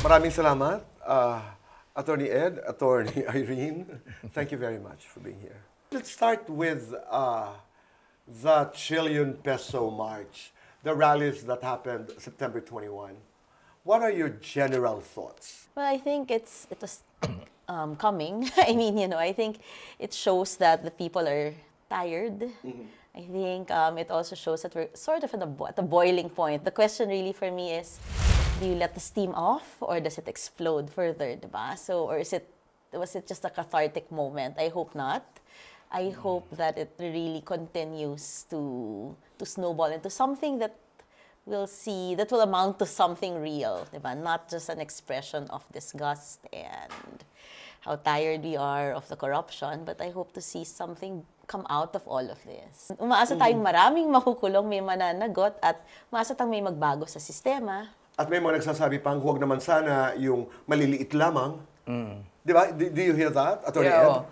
Maraming salamat, Attorney Ed, Attorney Irene. Thank you very much for being here. Let's start with the trillion peso march, the rallies that happened September 21. What are your general thoughts? Well, I think it was coming. I mean, I think it shows that the people are tired. I think it also shows that we're sort of at the boiling point. The question really for me is, do you let the steam off or does it explode further, diba? So, or was it just a cathartic moment? I hope not. I hope that it really continues to snowball into something that we'll see, that will amount to something real, diba? Not just an expression of disgust and how tired we are of the corruption, but I hope to see something come out of all of this. Umaasa tayong maraming makukulong, may mananagot, at umaasa tayong may magbago sa sistema. At may mga nagsasabi pang huwag naman sana yung maliliit lamang. Di ba? Do you hear that, Attorney Ed?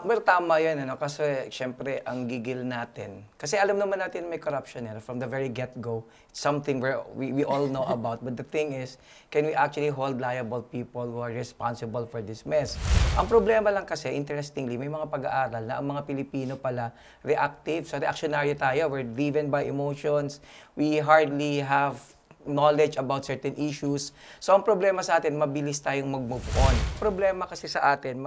Well, tama yan, kasi siyempre ang gigil natin. Kasi alam naman natin may corruption from the very get-go. It's something we all know about. But the thing is, can we actually hold liable people who are responsible for this mess? Ang problema lang kasi, interestingly, may mga pag-aaral na ang mga Pilipino pala reactive. So reactionary tayo. We're driven by emotions. We hardly have knowledge about certain issues. So, ang problema sa atin, mabilis tayong mag-move on. Problema kasi sa atin,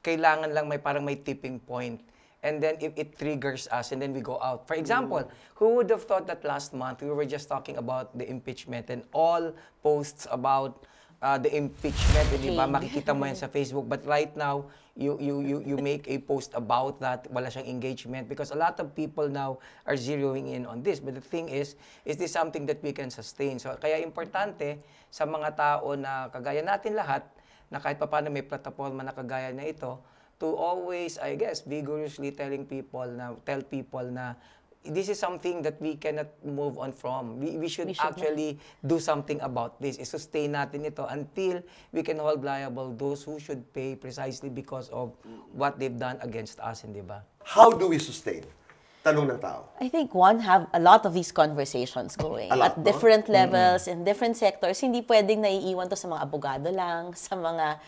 kailangan lang parang may tipping point. And then, if it triggers us, and then we go out. For example, who would have thought that last month, we were just talking about the impeachment and all posts about the impeachment, di ba? Makikita mo yan sa Facebook. But right now, you make a post about that, wala siyang engagement because a lot of people now are zeroing in on this. But the thing is this something that we can sustain? So kaya importante sa mga tao na kagaya natin lahat, na kahit paano may plataforma na kagaya na ito, to always, I guess, vigorously tell people na this is something that we cannot move on from. We should actually do something about this. I-sustain natin ito until we can hold liable those who should pay precisely because of what they've done against us, hindi ba? How do we sustain? Tanong ng tao. I think have a lot of these conversations going at different levels, in different sectors. Hindi pwedeng naiiwan to sa mga abogado lang, sa mga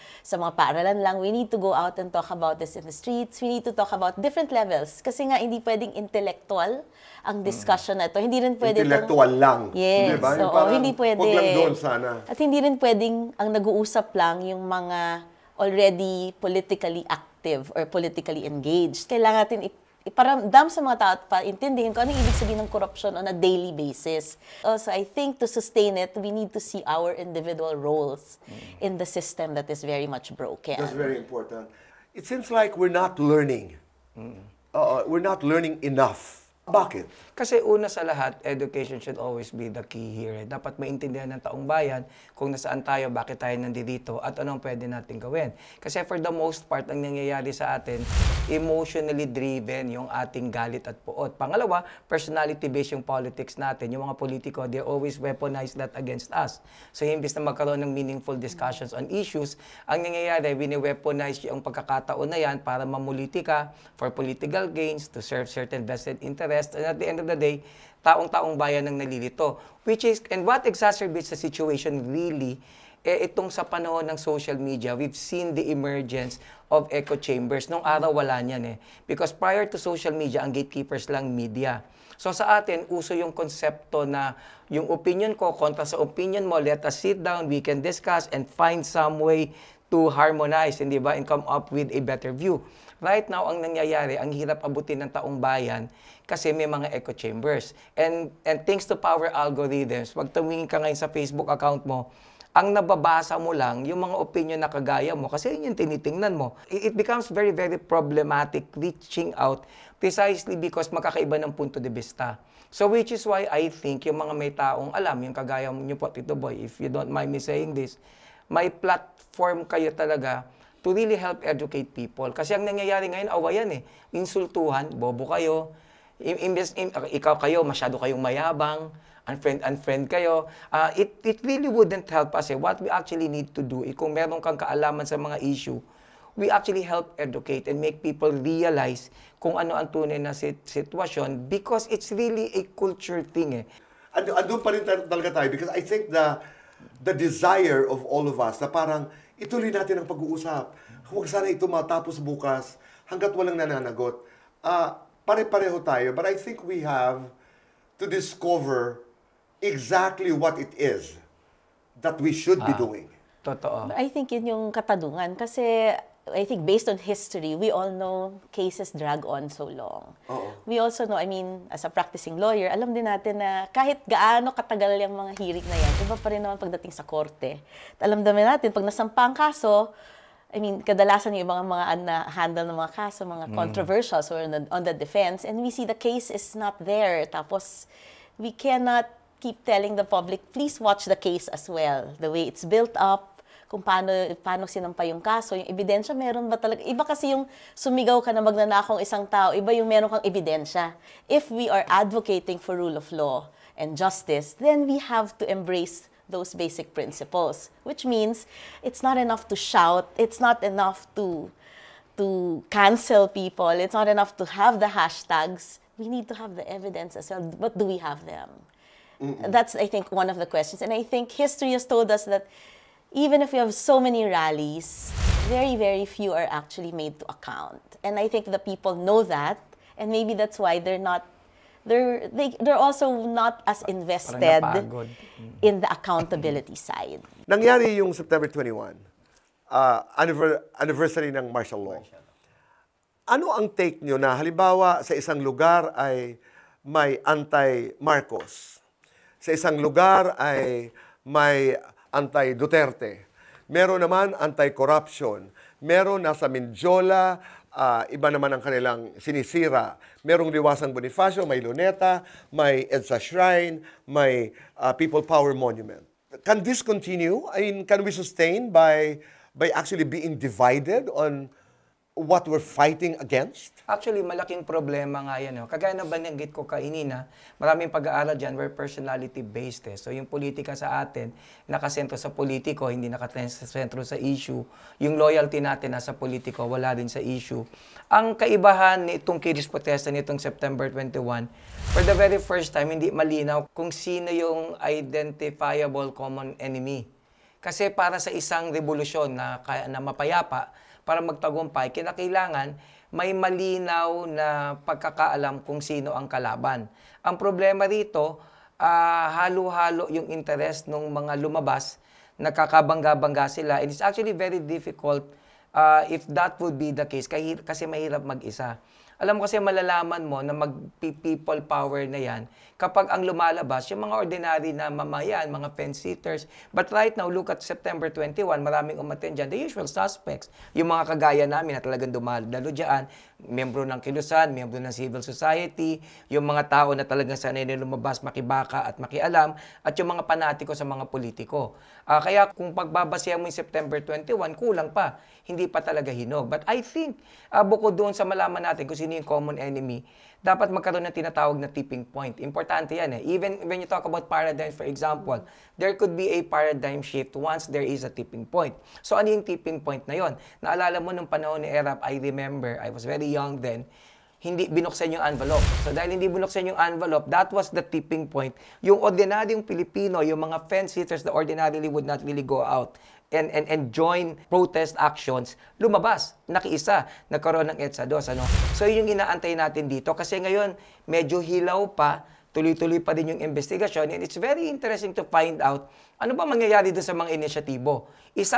paaralan lang. We need to go out and talk about this in the streets. We need to talk about different levels. Kasi nga, hindi pwedeng intellectual ang discussion na ito. Hindi rin pwedeng intellectual lang. Yes. Diba? So, hindi pwede. Huwag lang doon sana. At hindi rin pwedeng ang nag-uusap lang yung mga already politically active or politically engaged. Kailangan natin iparamdam sa mga tao at paintindihin kung anong ibig sabihin ng corruption on a daily basis. Also, I think to sustain it, we need to see our individual roles in the system that is very much broken. That's very important. It seems like we're not learning. We're not learning enough. Bakit? Kasi una sa lahat, education should always be the key here. Dapat maintindihan ng taong bayan kung nasaan tayo, bakit tayo nandito, at anong pwede natin gawin. Kasi for the most part, ang nangyayari sa atin, emotionally driven yung ating galit at puot. Pangalawa, personality-based yung politics natin. Yung mga politiko, they always weaponize that against us. So, imbis na magkaroon ng meaningful discussions on issues, ang nangyayari, wini-weaponize yung pagkakataon na yan para mamuliti ka for political gains, to serve certain vested interests, and at the end of the day, taong-taong bayan ang nalilito. And what exacerbates the situation really, itong sa panahon ng social media, we've seen the emergence of echo chambers. Nung araw, wala niyan Because prior to social media, ang gatekeepers lang media. So sa atin, uso yung konsepto na yung opinion ko kontra sa opinion mo, let us sit down, we can discuss and find some way to harmonize, hindi ba, and come up with a better view. Right now, ang nangyayari, ang hirap abutin ng taong bayan kasi may mga echo chambers. And thanks to power algorithms, pag tumingin ka ngayon sa Facebook account mo, ang nababasa mo lang yung mga opinion na kagaya mo kasi yun yung tinitingnan mo. It becomes very, very problematic reaching out precisely because makakaiba ng punto de vista. So which is why I think yung mga may taong alam, yung kagaya nyo po, Tito Boy, if you don't mind me saying this, may platform kayo talaga to really help educate people. Kasi ang nangyayari ngayon, awayan insultuhan, bobo kayo, ikaw kayo, masyado kayong mayabang, unfriend kayo. It really wouldn't help us. What we actually need to do, kung meron kang kaalaman sa mga issue, we actually help educate and make people realize kung ano ang tunay na sitwasyon because it's really a culture thing Andun pa rin talaga tayo because I think the desire of all of us na parang ituloy natin ang pag-uusap. Huwag sana ito matapos bukas hanggat walang nananagot. Pare-pareho tayo, but I think we have to discover exactly what it is that we should be doing. Totoo. I think yun yung katanungan kasi I think based on history, we all know cases drag on so long. Oo. We also know, I mean, as a practicing lawyer, alam din natin na kahit gaano katagal yung mga hearing na yan, iba pa rin naman pagdating sa korte. Alam naman natin, pag nasampa ang kaso, I mean, kadalasan yung mga handle ng mga kaso, mga controversial, so on the defense, and we see the case is not there. Tapos, we cannot keep telling the public, please watch the case as well. The way it's built up, kung paano sinampa yung kaso, yung ebidensya, meron ba talaga? Iba kasi yung sumigaw ka na magnanakong isang tao, iba yung meron kang ebidensya. If we are advocating for rule of law and justice, then we have to embrace those basic principles, which means it's not enough to shout, it's not enough to cancel people, it's not enough to have the hashtags. We need to have the evidence as well. But do we have them? That's, I think, one of the questions. And I think history has told us that even if we have so many rallies, very, very few are actually made to account. And I think the people know that, and maybe that's why they're also not as invested in the accountability side. Nangyari yung September 21, anniversary ng martial law. Ano ang take nyo na halimbawa sa isang lugar ay may anti-Marcos, sa isang lugar ay may anti-Duterte, meron naman anti-corruption, meron nasa Mindiola, iba naman ang kanilang sinisira, merong Liwasang Bonifacio, may Luneta, may EDSA Shrine, may People Power Monument. Can this continue? I mean, can we sustain by actually being divided on what we're fighting against? Actually, malaking problema nga yan. Kagaya na bananggit ko kainina, maraming pag-aaral dyan were personality-based. So yung politika sa atin, nakasentro sa politiko, hindi nakasentro sa issue. Yung loyalty natin nasa politiko, wala din sa issue. Ang kaibahan nitong kiris protesta nitong September 21, for the very first time, hindi malinaw kung sino yung identifiable common enemy. Kasi para sa isang revolusyon na mapayapa, para magtagumpay, kinakailangan may malinaw na pagkakaalam kung sino ang kalaban. Ang problema rito, halo-halo yung interest ng mga lumabas, nakakabangga-bangga sila. And it's actually very difficult if that would be the case, kasi mahirap mag-isa. Alam mo kasi malalaman mo na mag-people power na yan kapag ang lumalabas, yung mga ordinary na mamayan, mga fence-sitters. But right now, look at September 21, maraming umattend dyan. The usual suspects, yung mga kagaya namin na talagang dumadalo dyan, miyembro ng Kilusan, miyembro ng civil society, yung mga tao na talagang sanay na lumabas, makibaka at makialam, at yung mga panatiko sa mga politiko. Kaya kung pagbabasya mo yung September 21, kulang pa. Hindi pa talaga hinog. But I think, bukod doon sa malaman natin kung sino yung common enemy, dapat magkaroon ng tinatawag na tipping point. Importante yan eh. Even when you talk about paradigms, for example, there could be a paradigm shift once there is a tipping point. So ano yung tipping point na yon? Naalala mo nung panahon ni Erap, I remember, I was very young then, hindi binuksan yung envelope. So dahil hindi binuksan yung envelope, that was the tipping point. Yung ordinaryong Pilipino, yung mga fence-sitters that ordinarily would not really go out and join protest actions, lumabas, nakiisa, nagkaroon ng EDSA 2. Ano? So yun yung inaantay natin dito kasi ngayon medyo hilaw pa, tuloy-tuloy pa din yung investigasyon and it's very interesting to find out ano ba mangyayari doon sa mga inisyatibo. This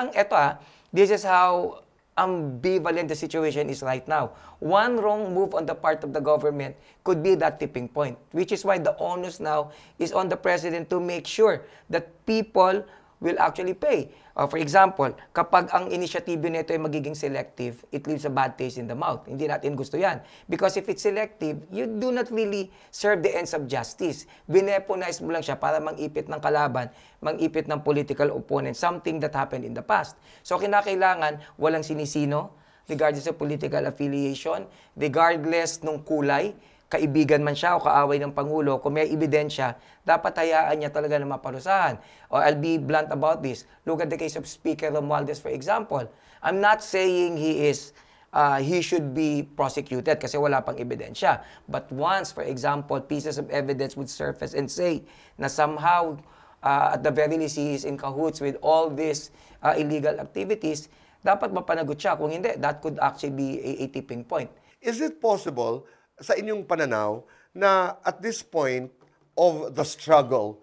is how ambivalent the situation is right now. One wrong move on the part of the government could be that tipping point, which is why the onus now is on the president to make sure that people will actually pay. For example, kapag ang inisyatibo nito ay magiging selective, it leaves a bad taste in the mouth. Hindi natin gusto yan. Because if it's selective, you do not really serve the ends of justice. Bineponize mo lang siya para mangipit ng kalaban, mangipit ng political opponent, something that happened in the past. So kinakailangan walang sinisino, regardless of political affiliation, regardless nung kulay, kaibigan man siya o kaaway ng Pangulo, kung may ebidensya, dapat hayaan niya talaga na maparusahan. Or I'll be blunt about this. Look at the case of Speaker Romualdez, for example. I'm not saying he should be prosecuted kasi wala pang ebidensya. But once, for example, pieces of evidence would surface and say na somehow at the very least he is in cahoots with all these illegal activities, dapat mapanagot siya. Kung hindi, that could actually be a tipping point. Is it possible, sa inyong pananaw, na at this point of the struggle,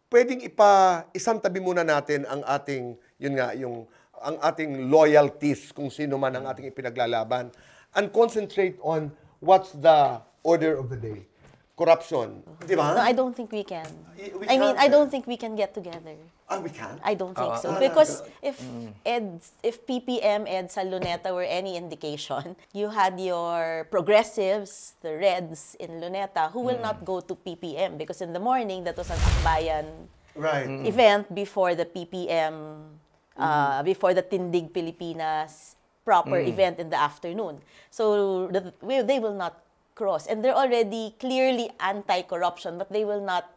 pwedeng isantabi muna natin ang ating, yun nga, ang ating loyalties, kung sino man ang ating ipinaglalaban, and concentrate on what's the order of the day? Corruption. Di ba? No, I don't think we can. We I mean, can't, I don't think we can get together. We can? I don't think so. Because if PPM, EDSA, Luneta were any indication, you had your progressives, the Reds in Luneta, who will not go to PPM because in the morning, that was an Akbayan Right. event before the PPM, before the Tindig Pilipinas proper event in the afternoon. So they will not cross. And they're already clearly anti-corruption, but they will not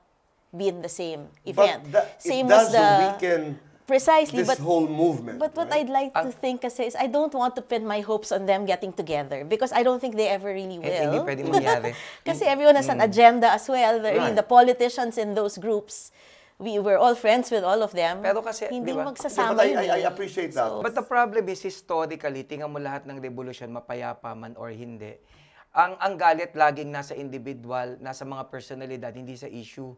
be in the same event. But Same it does as the weaken precisely, this but whole movement. but what right? I'd like to think kasi is I don't want to pin my hopes on them getting together because I don't think they ever really will. Hindi pwedeng mangyari. Kasi everyone has an agenda as well. I mean, Right. the politicians in those groups, we were all friends with all of them. Pero kasi, hindi di ba? magsasama But yun I eh. appreciate that. But the problem is, historically, tingnan mo lahat ng revolution, mapayapa man or hindi, ang galit laging nasa individual, nasa mga personalidad, hindi sa issue.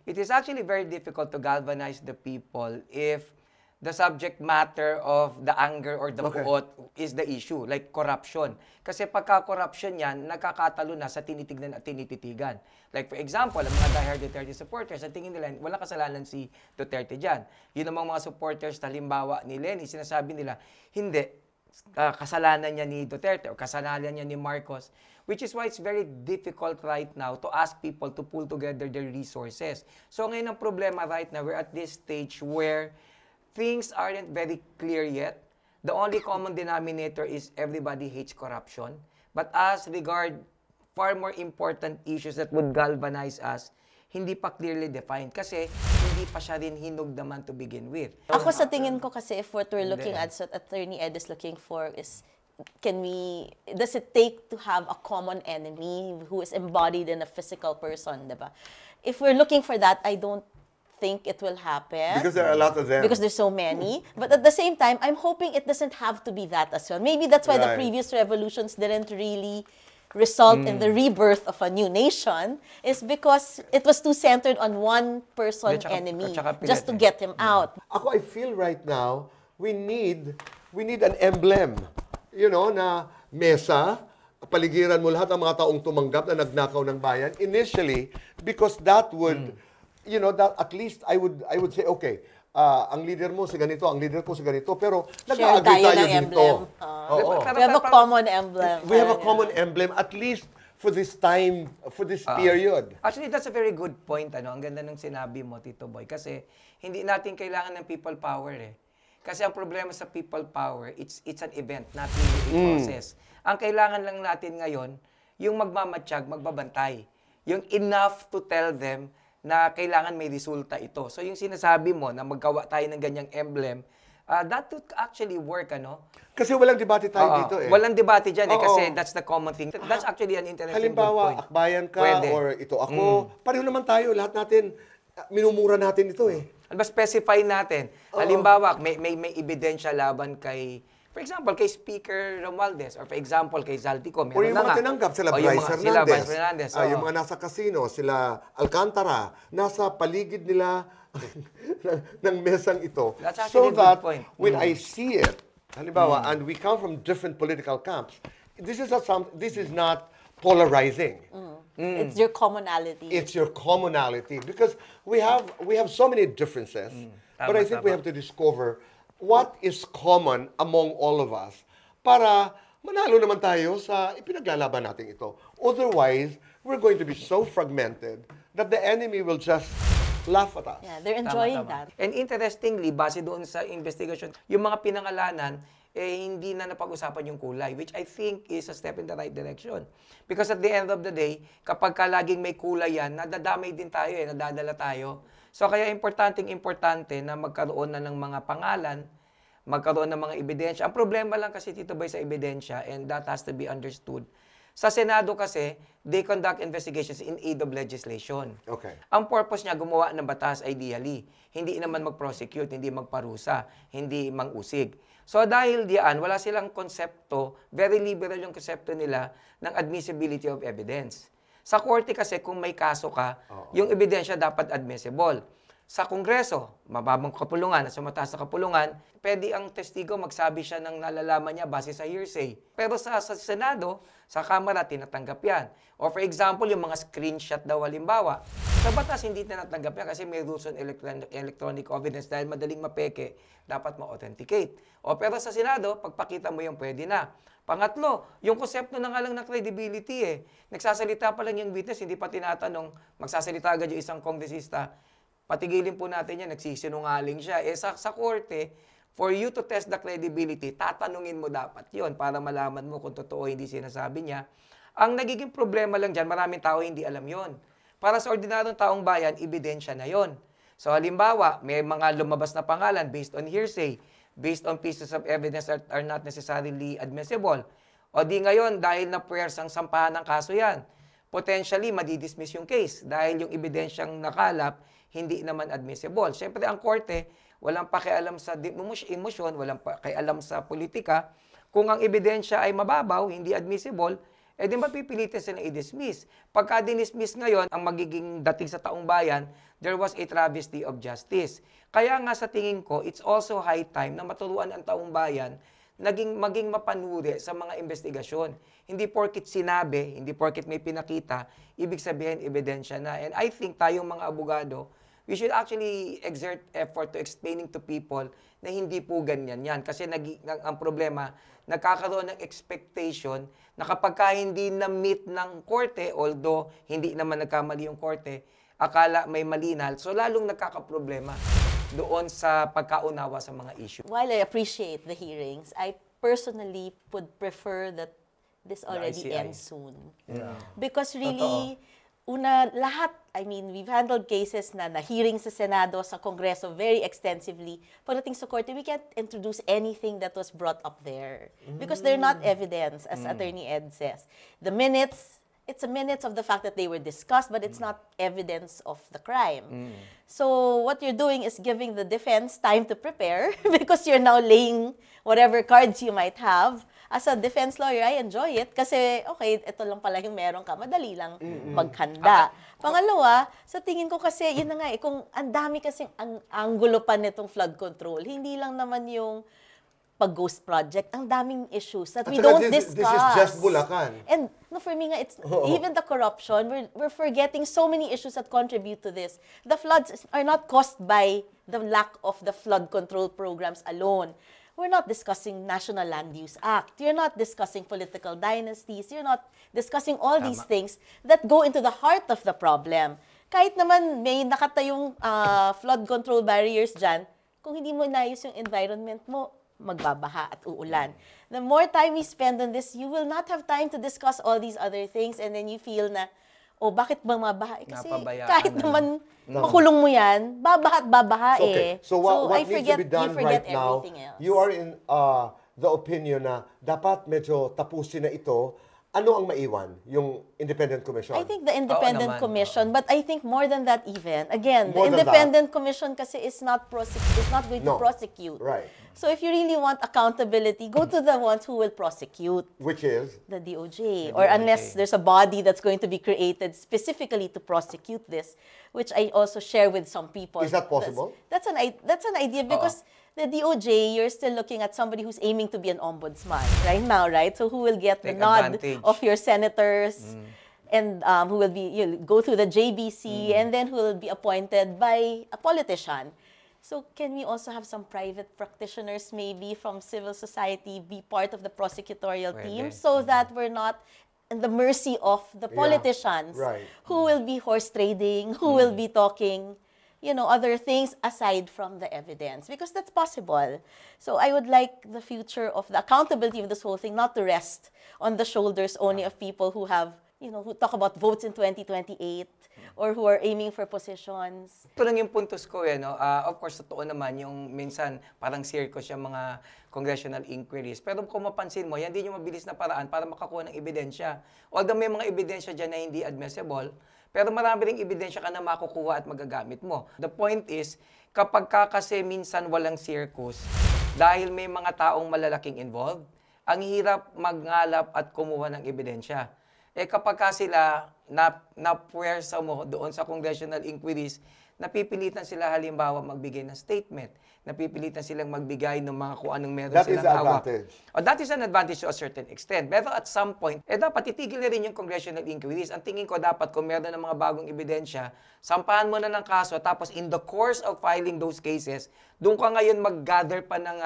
It is actually very difficult to galvanize the people if the subject matter of the anger or the puot is the issue, like corruption. Kasi pagka-corruption yan, nakakatalo na sa tinitignan at tinititigan. Like for example, ang mga diehard Duterte supporters, ang tingin nila, wala kasalanan si Duterte dyan. Yun namang mga supporters, halimbawa ni Lenny, sinasabi nila, hindi, kasalanan niya ni Duterte o kasalanan niya ni Marcos, which is why it's very difficult right now to ask people to pull together their resources. So ngayon ang problema right now, we're at this stage where things aren't very clear yet. The only common denominator is everybody hates corruption. But as regard far more important issues that would galvanize us, hindi pa clearly defined kasi hindi pa siya rin hinugdaman to begin with. Ako sa tingin ko kasi if what we're looking at, what Attorney Ed is looking for is, does it take to have a common enemy who is embodied in a physical person, diba? If we're looking for that, I don't think it will happen. Because there are a lot of them. Because there's so many. But at the same time, I'm hoping it doesn't have to be that as well. Maybe that's why the Right. previous revolutions didn't really result in the rebirth of a new nation, is because it was too centered on one person At saka- enemy, at saka just to pilit, get him out. Ako, I feel right now, we need an emblem. You know, na mesa, paligiran mo lahat ng mga taong tumanggap na nagnakaw ng bayan. Initially, because that would, you know, that at least I would say, okay, ang leader mo si ganito, ang leader ko si ganito, pero Share nag-agree tayo tayo ng dito. emblem. Oo. We have a common emblem. We have a Parang common emblem, at least for this time, for this period. Actually, that's a very good point. Ang ganda ng sinabi mo, Tito Boy. Kasi hindi natin kailangan ng people power eh. Kasi ang problema sa people power, it's an event, not really a process. Ang kailangan lang natin ngayon, yung magmamatsyag, magbabantay. Yung enough to tell them na kailangan may resulta ito. So yung sinasabi mo na maggawa tayo ng ganyang emblem, that would actually work, Kasi walang debate tayo dito eh. Walang debate dyan Oo. kasi that's the common thing. That's actually an interesting good Halimbawa, point. akbayan ka Pwede. or ito ako, pareho naman tayo, lahat natin, minumura natin ito eh. Ano ba specify natin? Halimbawa, may ebidensya laban kay, for example, kay Speaker Romualdez or for example, kay Zaltico. Or Meron yung na mga nga. tinanggap, sila O, yung Bryce mga- Hernandez. Sila Bryce Hernandez. Yung oo. mga nasa casino, sila Alcantara, nasa paligid nila ng mesang ito. That's So actually a good that point. when I see it, halimbawa, and we come from different political camps, this is not polarizing. It's your commonality. It's your commonality because we have so many differences, but I think we have to discover what is common among all of us para manalo naman tayo sa ipinaglalaban natin ito. Otherwise, we're going to be so fragmented that the enemy will just laugh at us. Yeah, they're enjoying Tama. that. And interestingly, base doon sa investigation, yung mga pinangalanan, hindi na napag-usapan yung kulay, which I think is a step in the right direction. Because at the end of the day, kapag ka laging may kulay yan, nadadamay din tayo nadadala tayo. So kaya importante na magkaroon na ng mga pangalan, magkaroon ng mga ebidensya. Ang problema lang kasi, Tito Boy, sa ebidensya, and that has to be understood, Sa Senado kasi, they conduct investigations in aid of legislation. Okay. Ang purpose niya, gumawa ng batas ideally. Hindi naman mag-prosecute, hindi magparusa, hindi mangusig. So dahil diyan, wala silang konsepto, very liberal yung konsepto nila ng admissibility of evidence. Sa korte kasi, kung may kaso ka, yung ebidensya dapat admissible. Sa Kongreso, mababang kapulungan, sa mataas na kapulungan, pwede ang testigo magsabi siya ng nalalaman niya base sa hearsay. Pero sa Senado, sa Kamara, tinatanggap yan. O for example, yung mga screenshot daw halimbawa, sa batas hindi tinatanggap yan kasi may rules on electronic evidence dahil madaling mapeke, dapat ma-authenticate. O pero sa Senado, pagpakita mo yung pwede na. Pangatlo, yung konsepto na nga lang ng credibility eh. Nagsasalita pa lang yung witness, hindi pa tinatanong, magsasalita agad yung isang kongresista, patigilin po natin yan, nagsisinungaling siya. Eh sa korte, for you to test the credibility, tatanungin mo dapat yon para malaman mo kung totoo hindi sinasabi niya. Ang nagiging problema lang dyan, maraming tao hindi alam yon. Para sa ordinaryong taong bayan, ebidensya na yon. So halimbawa, may mga lumabas na pangalan based on hearsay, based on pieces of evidence that are not necessarily admissible. O di ngayon, dahil na puwersang sampahan ng kaso yan, potentially madidismiss yung case dahil yung ebidensyang nakalap hindi naman admissible. Siyempre, ang korte, walang pakialam sa emosyon, walang pakialam sa politika. Kung ang ebidensya ay mababaw, hindi admissible, eh di mapipilitin sila i-dismiss. Pagka dinismiss ngayon, ang magiging dating sa taong bayan, there was a travesty of justice. Kaya nga sa tingin ko, it's also high time na maturuan ang taong bayan maging mapanuri sa mga investigasyon. Hindi porkit sinabi, hindi porkit may pinakita, ibig sabihin ebidensya na. And I think tayong mga abogado, we should actually exert effort to explaining to people na hindi po ganyan yan. Kasi ang problema, nagkakaroon ng expectation na kapag hindi na-meet ng korte, although hindi naman nagkamali yung korte, akala may malinal, so lalong nagkakaproblema doon sa pagkaunawa sa mga issue. While I appreciate the hearings, I personally would prefer that this already ICI. ends soon. Because really, lahat, I mean, we've handled cases na hearing sa Senado, sa Kongreso very extensively. Pagdating sa korte, we can't introduce anything that was brought up there. Because they're not evidence, as Attorney Ed says. The minutes, it's a minutes of the fact that they were discussed, but it's not evidence of the crime. So what you're doing is giving the defense time to prepare because you're now laying whatever cards you might have. As a defense lawyer, I enjoy it kasi, okay, ito lang pala yung meron ka. Madali lang maghanda. Pangalawa, sa tingin ko kasi, yun na nga eh, kung ang dami kasing ang angulo pa nitong flood control, hindi lang naman yung pag-ghost project, ang daming issues that we don't discuss. This is just Bulacan. And no, for me nga, it's even the corruption, we're forgetting so many issues that contribute to this. The floods are not caused by the lack of the flood control programs alone. We're not discussing National Land Use Act. You're not discussing political dynasties. You're not discussing all these things that go into the heart of the problem. Kahit naman may nakatayong flood control barriers dyan, kung hindi mo inayos yung environment mo, magbabaha at uulan. The more time we spend on this, you will not have time to discuss all these other things and then you feel na, oh, bakit ba mabaha? Kasi Napabayaan kahit na naman makulong mo yan, babaha at babaha Okay. eh. So what I needs to be done right now, everything else. you are in the opinion na dapat medyo tapusin na ito. Ano ang maiwan? Yung Independent Commission? I think the Independent naman. Commission, but I think more than that even. Again, More the than Independent Commission kasi is not going No. to prosecute. Right. So if you really want accountability, go to the ones who will prosecute. Which is? The DOJ. Or unless there's a body that's going to be created specifically to prosecute this, which I also share with some people. Is that possible? That's an idea because the DOJ, you're still looking at somebody who's aiming to be an ombudsman right now, right? So who will get the Take nod advantage. of your senators and who will be, you'll go through the JBC and then who will be appointed by a politician. So can we also have some private practitioners maybe from civil society be part of the prosecutorial team so that we're not in the mercy of the politicians right. who will be horse trading, who will be talking, you know, other things aside from the evidence, because that's possible. So I would like the future of the accountability of this whole thing not to rest on the shoulders only of people who have who talk about votes in 2028 or who are aiming for positions. Ito lang yung puntos ko no? Of course, totoo naman yung minsan parang circus yung mga congressional inquiries. Pero kung mapansin mo, yan din yung mabilis na paraan para makakuha ng ebidensya. Although may mga ebidensya dyan na hindi admissible, pero marami ring ebidensya ka na makukuha at magagamit mo. The point is, kapag kasi minsan walang circus, dahil may mga taong malalaking involved, ang hirap magngalap at kumuha ng ebidensya. Kapag sila napuwersa mo doon sa congressional inquiries, napipilitan sila halimbawa magbigay ng statement, napipilitan silang magbigay ng mga kung anong meron That is silang the hawak. advantage. That is an advantage to a certain extent. Pero at some point, dapat itigil na rin yung congressional inquiries. Ang tingin ko dapat kung meron ng mga bagong ebidensya, sampahan mo na ng kaso, tapos in the course of filing those cases, doon ka ngayon mag-gather pa ng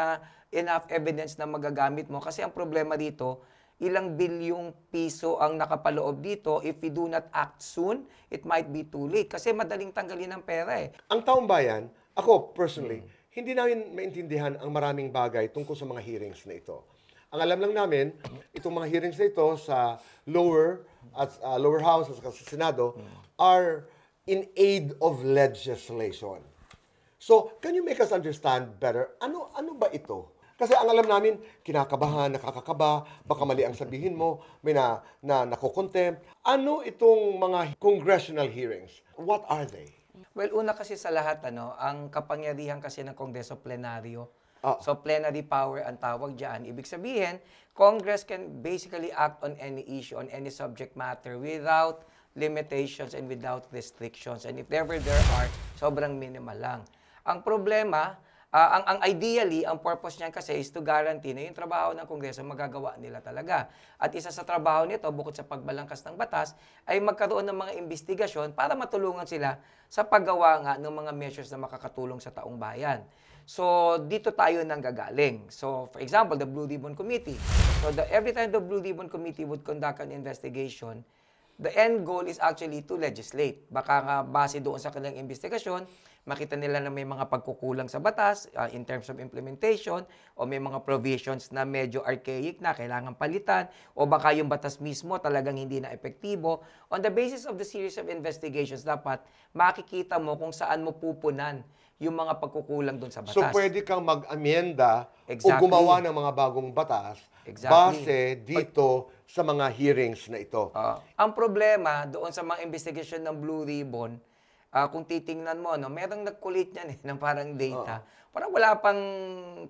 enough evidence na magagamit mo. Kasi ang problema dito, ilang bilyong piso ang nakapaloob dito. If we do not act soon, it might be too late. Kasi madaling tanggalin ng pera Ang taong bayan, ako personally, hindi namin maintindihan ang maraming bagay tungkol sa mga hearings na ito. Ang alam lang namin, itong mga hearings na ito sa lower house at sa Senado are in aid of legislation. So, can you make us understand better, ano ba ito? Kasi ang alam namin, kinakabahan, nakakakaba, baka mali ang sabihin mo, may nakokontempt. Ano itong mga congressional hearings? What are they? Well, una kasi sa lahat, ang kapangyarihan kasi ng Kongreso plenaryo. Ah. So, plenary power ang tawag dyan. Ibig sabihin, Congress can basically act on any issue, on any subject matter without limitations and without restrictions. And if ever there are, sobrang minimal lang. Ang problema, ang ideally, ang purpose niyan kasi is to guarantee na yung trabaho ng Kongreso magagawa nila talaga. At isa sa trabaho nito, bukod sa pagbalangkas ng batas, ay magkaroon ng mga investigasyon para matulungan sila sa paggawa nga ng mga measures na makakatulong sa taong bayan. So, dito tayo nanggagaling. So, for example, the Blue Ribbon Committee. So, every time the Blue Ribbon Committee would conduct an investigation, the end goal is actually to legislate. Baka nga base doon sa kanilang investigasyon, makita nila na may mga pagkukulang sa batas in terms of implementation o may mga provisions na medyo archaic na kailangan palitan o baka yung batas mismo talagang hindi na epektibo. On the basis of the series of investigations, dapat makikita mo kung saan mo pupunan yung mga pagkukulang doon sa batas. So, pwede kang mag-amyenda Exactly. o gumawa ng mga bagong batas base dito sa mga hearings na ito. Ang problema doon sa mga investigation ng Blue Ribbon, kung titingnan mo, merong nag-collate niyan ng parang data. Parang wala pang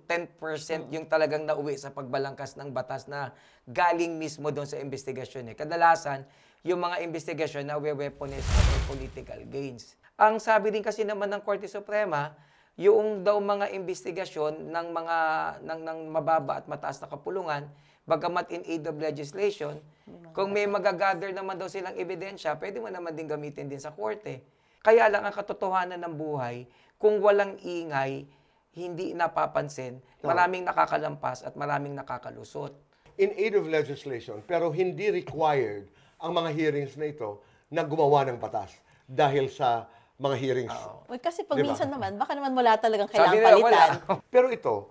10% yung talagang nauwi sa pagbalangkas ng batas na galing mismo doon sa investigasyon. Kadalasan, yung mga investigasyon na we-weaponize for political gains. Ang sabi din kasi naman ng Korte Suprema, yung daw mga investigasyon ng mga ng mababa at mataas na kapulungan, bagamat in aid of legislation, kung may magagather naman daw silang ebidensya, pwede mo naman din gamitin din sa korte. Kaya lang ang katotohanan ng buhay, kung walang ingay, hindi napapansin, maraming nakakalampas at maraming nakakalusot. In aid of legislation, pero hindi required ang mga hearings na ito na gumawa ng batas dahil sa mga hearings. Kasi pag Diba? minsan naman, baka naman wala talagang Sabi kailangang nila, palitan. wala. Pero ito,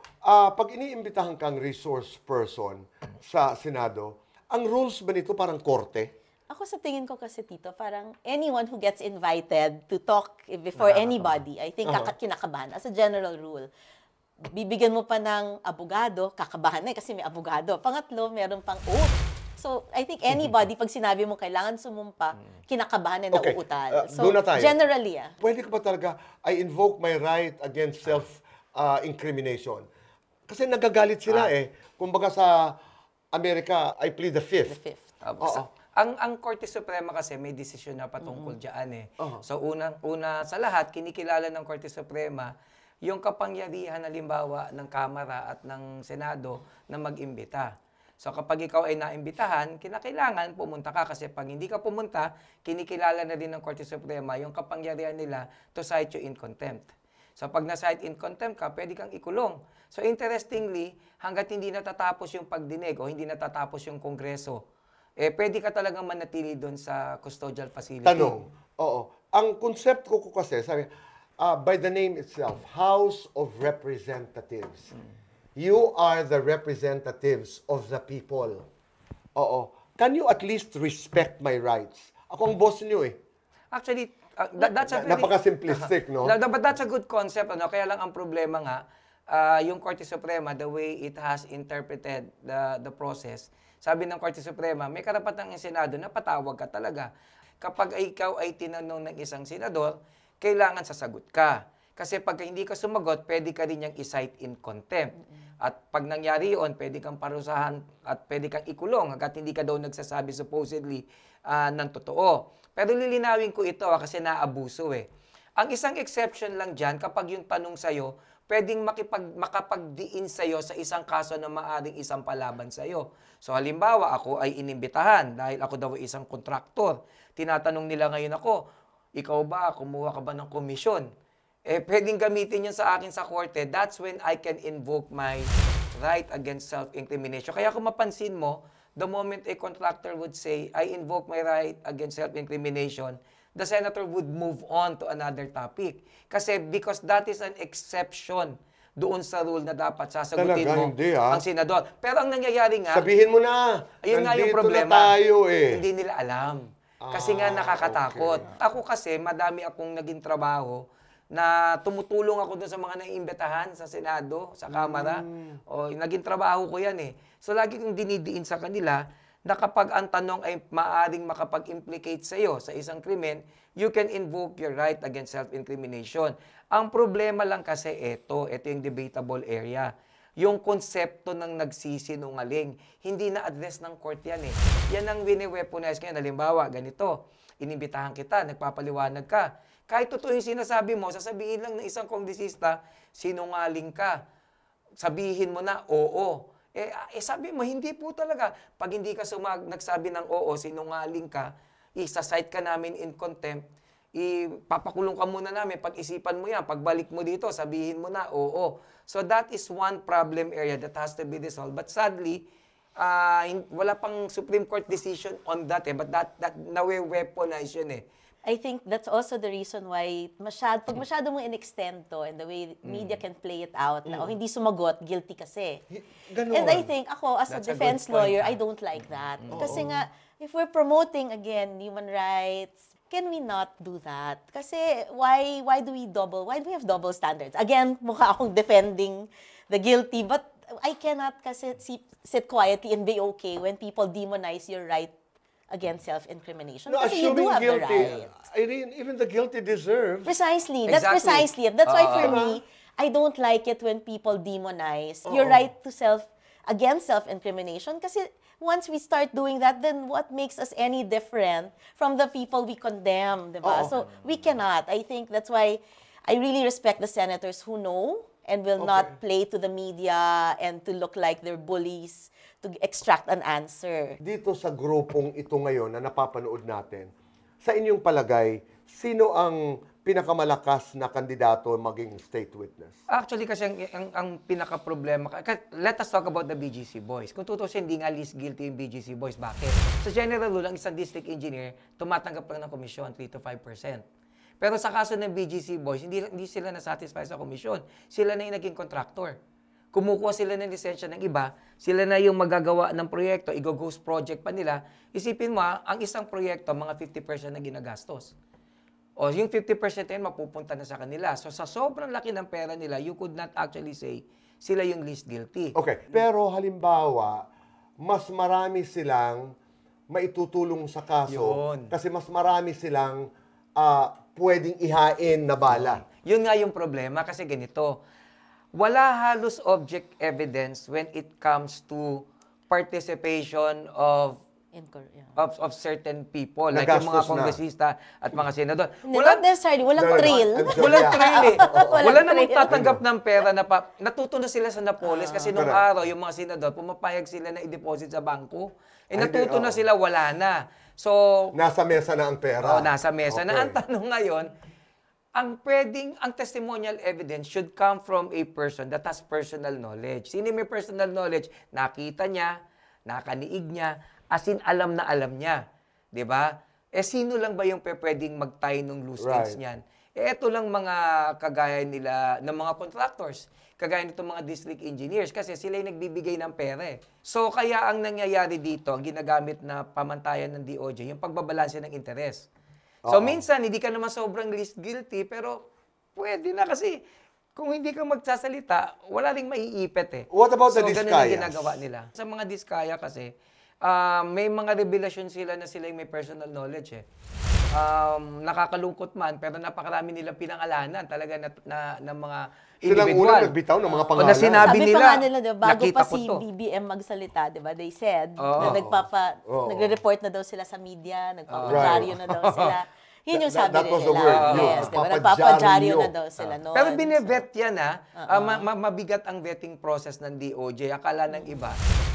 pag iniimbitahan kang resource person sa Senado, ang rules ba nito parang korte? Ako sa tingin ko kasi, Tito, parang anyone who gets invited to talk before anybody, I think kinakabahan. As a general rule, bibigyan mo pa ng abogado, kakabahan na kasi may abogado. Pangatlo, meron pang oath. So, I think anybody, pag sinabi mo kailangan sumumpa, kinakabahan na nauutal. So, doon na tayo. generally, Pwede ka ba talaga, I invoke my right against self-incrimination? Kasi nagagalit sila Kumbaga sa Amerika, I plead the fifth. the fifth. Ang Korte Suprema kasi may desisyon na patungkol dyan So una sa lahat, kinikilala ng Korte Suprema yung kapangyarihan halimbawa ng Kamara at ng Senado na mag-imbita. So kapag ikaw ay naimbitahan, kinakailangan pumunta ka kasi pag hindi ka pumunta, kinikilala na din ng Korte Suprema yung kapangyarihan nila to cite you in contempt. So pag na-cite in contempt ka, pwede kang ikulong. So interestingly, hanggat hindi natatapos yung pagdinig o hindi natatapos yung Kongreso, pwede ka talagang manatili doon sa custodial facility. Tanong, ang concept ko kasi, sabi, by the name itself, House of Representatives. You are the representatives of the people. can you at least respect my rights? Ako ang boss niyo eh. Actually, that's a very... Napaka-simplistic, no? But that's a good concept, ano? Kaya lang ang problema nga, yung Korte Suprema, the way it has interpreted the process, sabi ng Korte Suprema, may karapatan ng Senado na patawag ka talaga. Kapag ikaw ay tinanong ng isang senador, kailangan sasagot ka. Kasi pag hindi ka sumagot, pwede ka rin niyang i-cite in contempt. At pag nangyari yun, pwede kang parusahan at pwede kang ikulong hanggat hindi ka daw nagsasabi supposedly ng totoo. Pero lilinawin ko ito kasi naabuso eh. Ang isang exception lang dyan, kapag yung tanong sa'yo, pwedeng makapagdiin sa'yo sa isang kaso na maaring isang palaban sa'yo. So halimbawa, ako ay inimbitahan dahil ako daw ay isang kontraktor. Tinatanong nila ngayon ako, ikaw ba, kumuha ka ba ng komisyon? Pwedeng gamitin yun sa akin sa korte. That's when I can invoke my right against self-incrimination. Kaya kung mapansin mo, the moment a contractor would say, I invoke my right against self-incrimination, the senator would move on to another topic. Kasi because that is an exception doon sa rule na dapat sasagutin Talaga, mo hindi, ang senador. Pero ang nangyayari nga, Sabihin mo na, ayun nga yung nandito problema. na tayo eh. Hindi nila alam. Kasi nga nakakatakot. Okay. Ako kasi, madami akong naging trabaho na tumutulong ako doon sa mga naiimbitahan sa Senado, sa Kamara. O, naging trabaho ko yan eh. So, lagi kong dinidiin sa kanila na kapag ang tanong ay maaring makapag-implicate sa iyo sa isang krimen, you can invoke your right against self-incrimination. Ang problema lang kasi ito yung debatable area. Yung konsepto ng nagsisinungaling, hindi na-address ng court yan eh. Yan ang wini-weaponize ngayon. Halimbawa, ganito, inimbitahan kita, nagpapaliwanag ka. Kahit totoo yung sinasabi mo, sasabihin lang ng isang kongresista, sinungaling ka. Sabihin mo na, oo. Sabi mo, hindi po talaga. Pag hindi ka nagsabi ng oo, sinungaling ka, isa-cite ka namin in contempt, ipapakulong ka muna namin, pag-isipan mo yan, pagbalik mo dito, sabihin mo na, oo. So that is one problem area that has to be resolved. But sadly, wala pang Supreme Court decision on that but that na-weaponize yun eh. I think that's also the reason why pag masyado mong in-extend to and the way media can play it out na hindi sumagot, guilty kasi. Ganun. And I think ako as That's a a defense good point, lawyer, ha? I don't like that. Kasi nga, if we're promoting again human rights, can we not do that? Kasi why do we have double standards? Again, mukha akong defending the guilty, but I cannot kasi sit quietly and be okay when people demonize your right against self-incrimination. No, Kasi you do assuming have guilty, the right. Irene, even the guilty deserve. Precisely. That's Exactly. precisely it. That's why for me, I don't like it when people demonize your right to against self-incrimination. Kasi once we start doing that, then what makes us any different from the people we condemn, diba? So we cannot. I think that's why I really respect the senators who know and will not play to the media and to look like they're bullies to extract an answer. Dito sa grupong ito ngayon na napapanood natin, sa inyong palagay, sino ang pinakamalakas na kandidato maging state witness? Actually, kasi ang pinaka-problema, let us talk about the BGC boys. Kung tutusin, hindi nga least guilty yung BGC boys. Bakit? Sa general rule, ang isang district engineer, tumatanggap lang ng komisyon, 3 to 5%. Pero sa kaso ng BGC boys, hindi sila na-satisfy sa komisyon. Sila na yung naging contractor. Kumukuha sila ng lisensya ng iba, sila na yung magagawa ng proyekto, i-ghost project pa nila. Isipin mo, ang isang proyekto, mga 50% na ginagastos. O yung 50% na yun, mapupunta na sa kanila. So sa sobrang laki ng pera nila, you could not actually say sila yung least guilty. Okay, pero halimbawa, mas marami silang maitutulong sa kaso Yun. kasi mas marami silang pwedeng ihain na bala. Yun nga yung problema kasi ganito. Wala halos object evidence when it comes to participation of certain people, like yung mga Nagastos na. kongresista at mga senador. Not necessarily. Walang thrill. Walang trail eh. Wala namang trail. tatanggap ng pera na natuto na sila sa Napoles kasi nung correct. araw, yung mga senador, pumapayag sila na i-deposit sa bangko. Ay, Natuto na oo. sila, wala na. So, Nasa mesa na ang pera. nasa mesa na. Ang tanong ngayon, ang testimonial evidence should come from a person that has personal knowledge. Sino may personal knowledge? Nakita niya, nakaniig niya, as in alam na alam niya. 'Di ba? Sino lang ba yung pwedeng mag-tie ng loose ends Right. niyan? Ito lang mga kagaya nila ng mga contractors. kagaya nitong mga district engineers kasi sila yung nagbibigay ng pera eh. So kaya ang nangyayari dito, ang ginagamit na pamantayan ng DOJ, yung pagbabalanse ng interes. So minsan, hindi ka naman sobrang least guilty, pero pwede na kasi kung hindi ka magsasalita, wala ring maiipit eh. What about the So ganun diskayas? ang ginagawa nila. Sa mga diskaya kasi, may mga revelasyon sila na sila yung may personal knowledge eh. Nakakalungkot man, pero napakarami nilang pinangalanan talaga na mga Silang individual. unang nagbitaw ng mga O na pangalan. sinabi Sabi nila, pa nga nila, diba, bago nakita pa ko si to. BBM magsalita, diba, they said Oo. na Oo. nagre-report na daw sila sa media, nagpapadyaryo na daw sila. Yun yung sabi That was the nila. word, Yes, yun, diba, nagpapadyaryo. nagpapadyaryo na daw sila noon. Pero binevet yan mabigat ang vetting process ng DOJ. Akala ng iba,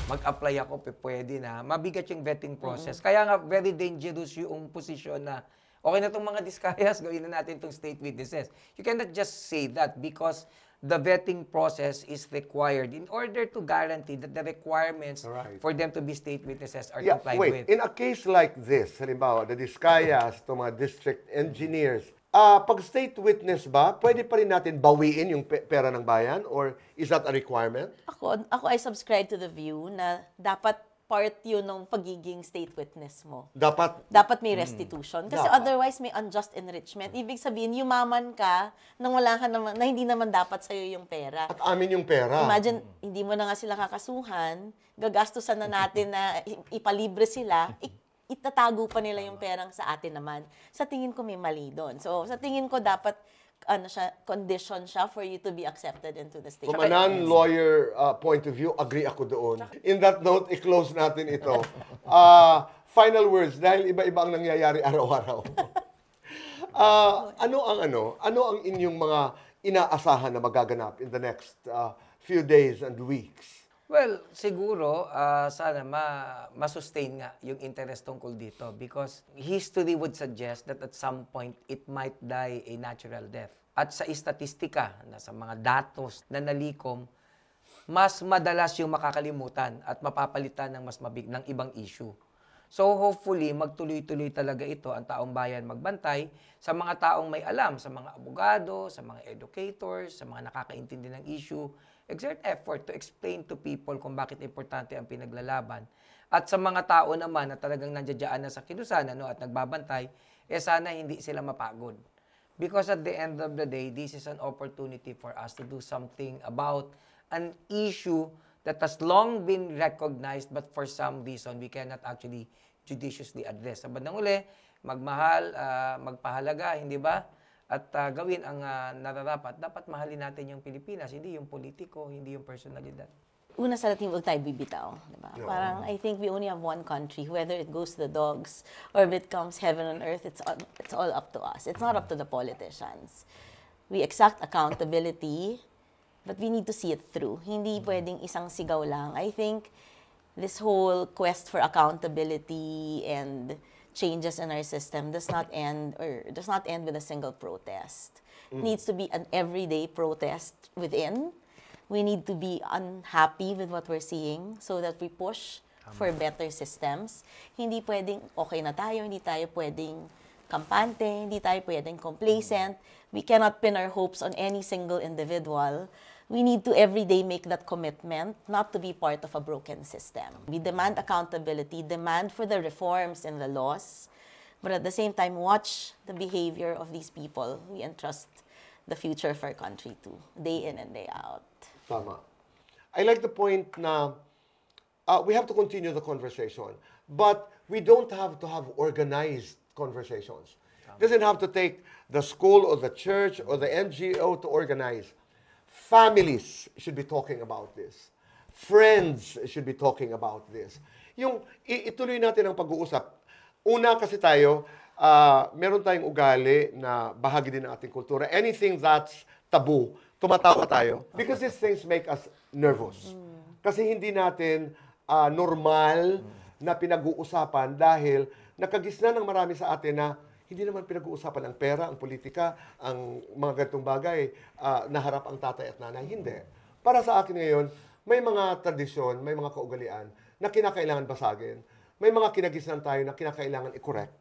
mag-apply ako, pwede na. Mabigat yung vetting process. Kaya nga, very dangerous yung posisyon na, okay na itong mga diskayas, gawin na natin itong state witnesses. You cannot just say that because the vetting process is required in order to guarantee that the requirements Right. for them to be state witnesses are Yeah, complied wait. with. In a case like this, halimbawa, the Discayas, itong mga district engineers, pag state witness ba, pwede pa rin natin bawiin yung pera ng bayan? Or is that a requirement? Ako I subscribe to the view na dapat part yun ng pagiging state witness mo. Dapat may restitution. Kasi Dapat. otherwise may unjust enrichment. Ibig sabihin, yumaman ka nang wala ka naman, na hindi naman dapat sa'yo yung pera. At amin yung pera. Imagine, hindi mo na nga sila kakasuhan, gagastusan na natin na ipalibre sila, itatago pa nila yung perang sa atin naman. Sa tingin ko may mali doon. So, sa tingin ko dapat condition siya for you to be accepted into the state. From a non-lawyer point of view, agree ako doon. In that note, i-close natin ito. Final words, dahil iba-iba ang nangyayari araw-araw. Ano ang inyong mga inaasahan na magaganap in the next few days and weeks? Well, siguro, sana ma-sustain nga yung interest tungkol dito because history would suggest that at some point, it might die a natural death. At sa istatistika, sa mga datos na nalikom, mas madalas yung makakalimutan at mapapalitan ng ng ibang issue. So hopefully, magtuloy-tuloy talaga ito ang taong bayan magbantay sa mga taong may alam, sa mga abogado, sa mga educators, sa mga nakakaintindi ng issue, exert effort to explain to people kung bakit importante ang pinaglalaban. At sa mga tao naman na talagang nandiyadyaan na sa kilusan at nagbabantay, sana hindi sila mapagod. Because at the end of the day, this is an opportunity for us to do something about an issue that has long been recognized but for some reason we cannot actually judiciously address. Sa bandang uli, magmahal, magpahalaga, hindi ba? At gawin ang nararapat. Dapat mahalin natin yung Pilipinas, hindi yung politiko, hindi yung personalidad. Una sa lahat, huwag tayo bibitaw. Diba? Parang, I think we only have one country. Whether it goes to the dogs or if it comes heaven on earth, it's all up to us. It's not up to the politicians. We exact accountability, but we need to see it through. Hindi pwedeng isang sigaw lang. I think this whole quest for accountability and changes in our system does not end with a single protest. It needs to be an everyday protest within. We need to be unhappy with what we're seeing so that we push for better systems. Hindi pwedeng okay na tayo, hindi tayo pwedeng kampante, hindi tayo pwedeng complacent. We cannot pin our hopes on any single individual. We need to every day make that commitment not to be part of a broken system. We demand accountability, demand for the reforms in the laws, but at the same time, watch the behavior of these people we entrust the future of our country to, day in and day out. Tama. I like the point na we have to continue the conversation, but we don't have to have organized conversations. Doesn't have to take the school or the church or the NGO to organize. Families should be talking about this. Friends should be talking about this. Yung ituloy natin ang pag-uusap. Una kasi tayo, meron tayong ugali na bahagi din ng ating kultura. Anything that's taboo, tumatawa tayo. Because these things make us nervous. Kasi hindi natin normal na pinag-uusapan dahil nakagisna ng marami sa atin na hindi naman pinag-uusapan ang pera, ang politika, ang mga ganitong bagay, naharap ang tatay at nanay. Hindi. Para sa akin ngayon, may mga tradisyon, may mga kaugalian na kinakailangan basagin. May mga kinagisnan tayo na kinakailangan i-correct.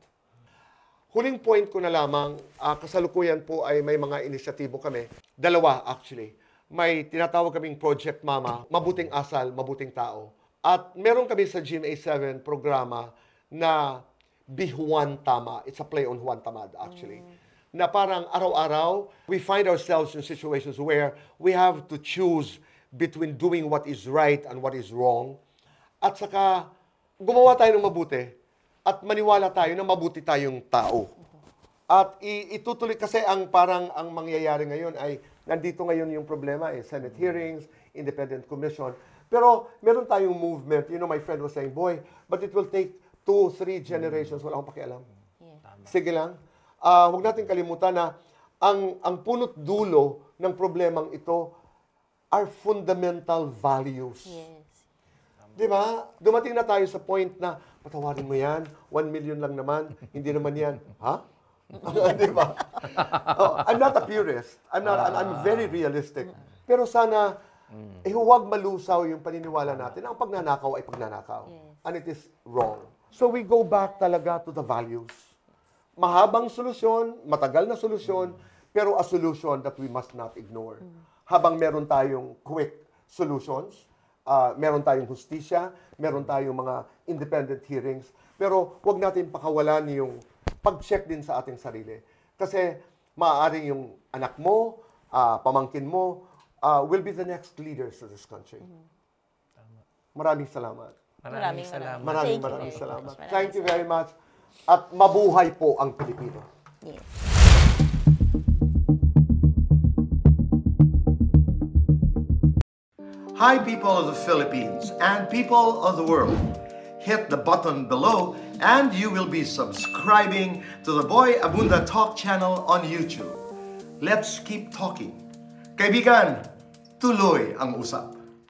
Huling point ko na lamang, kasalukuyan po ay may mga inisyatibo kami. Dalawa actually. may tinatawag kaming Project Mama, mabuting asal, mabuting tao. At meron kami sa GMA7 programa na Bihuan Tama. It's a play on Juan Tamad, actually. Na parang araw-araw, we find ourselves in situations where we have to choose between doing what is right and what is wrong. At saka, gumawa tayo ng mabuti at maniwala tayo na mabuti tayong tao. At itutuloy kasi ang mangyayari ngayon ay nandito ngayon yung problema Senate hearings, independent commission. Pero meron tayong movement. You know, my friend was saying, boy, but it will take 2-3 generations. Wala akong pakialam. Sige lang. Huwag natin kalimutan na ang punot dulo ng problemang ito are fundamental values. Yes. Di ba? Dumating na tayo sa point na, patawarin mo yan, 1 million lang naman, hindi naman yan. Ha? Di ba? I'm not a purist. I'm very realistic. Pero sana, huwag malusaw yung paniniwala natin. Ang pagnanakaw ay pagnanakaw. Yes. And it is wrong. So we go back talaga to the values. Mahabang solusyon, matagal na solusyon, pero a solution that we must not ignore. Habang meron tayong quick solutions, meron tayong hustisya, meron tayong mga independent hearings, pero wag natin pakawalan yung pag-check din sa ating sarili. Kasi maaaring yung anak mo, pamangkin mo, will be the next leaders of this country. Maraming salamat. Maraming salamat. Maraming salamat. Thank you very much. At mabuhay po ang Pilipino. Yes. Hi, people of the Philippines and people of the world. Hit the button below and you will be subscribing to the Boy Abunda Talk channel on YouTube. Let's keep talking. Kaibigan, tuloy ang usap.